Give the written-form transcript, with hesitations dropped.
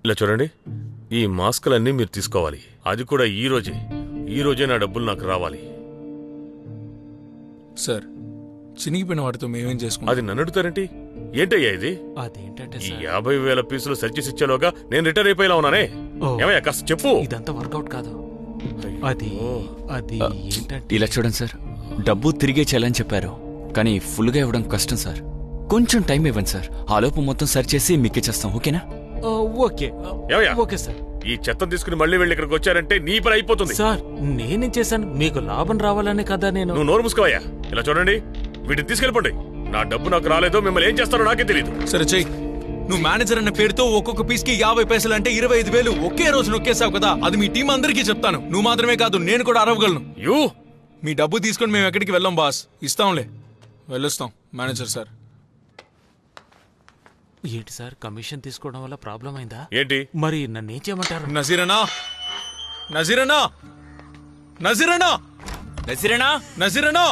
ఇలా చూడండి, ఈ మాస్కులన్నీ మీరు తీసుకోవాలి. అది కూడా ఈ రోజే నా డబ్బులు నాకు రావాలి. సార్, చినిగిపోయిన వాటితో మేమేం చేసుకుంటాం? అది నన్ను అడుగుతారేంటి? ఏంటయ్యా ఇది? అదేంటంటే ఈ 50,000 పీసులు సర్చేసి ఇచ్చేలోగా నేను రిటైర్ అయిపోయేలా ఉన్నానే. ఏమయ్యా కాస్త చెప్పు. ఇదంతా వర్కౌట్ కాదు. అది ఏంటంటే ఇలా చూడండి సార్, డబ్బు తిరిగే చేయాలని చెప్పారు, కానీ ఫుల్గా ఇవ్వడం కష్టం సార్. కొంచెం టైం ఇవ్వండి సార్, ఆలోపు మొత్తం సర్చ్ చేసి మీకు ఇచ్చేస్తాం. ఓకేనా? ఓకే ఏమయ్యా? Okay sir. ఈ చెత్త తీసుకుని మళ్ళీ వెళ్ళి ఇక్కడికి వచ్చారంటే నీ పని అయిపోతుంది. సార్, నేనేం చేశాను? మీకు లాభం రావాలనే కదా నేను. నువ్వు నోరు మూసుకోవయ్యా. ఇలా చూడండి, వీటిని తీసుకెళ్ళిపోండి. నా డబ్బు నాకు రాలేదో మిమ్మల్ని ఏం చేస్తారో నాకే తెలియదు. సరే చెయ్యి. నువ్వు మేనేజర్ అన్న పేరుతో ఒక్కొక్క పీస్ కి 50 పైసలు అంటే 25,000 ఒకే రోజు నొక్కేసావు కదా. అది మీ టీం అందరికీ చెప్తాను. నువ్వు మాత్రమే కాదు, నేను కూడా అరవగలను. మీ డబ్బు తీసుకొని మేము ఎక్కడికి వెళ్ళాం బాస్. ఇస్తాంలే, వెళ్ళొస్తాం మేనేజర్ సార్. ఏంటి సార్, కమిషన్ తీసుకోవడం వల్ల ప్రాబ్లం అయిందా ఏంటి? మరి నన్ను ఏం చేయమంటారు? నజీరనా, నజీరనా, నజీరనా, నజీరనా, నజీరనా.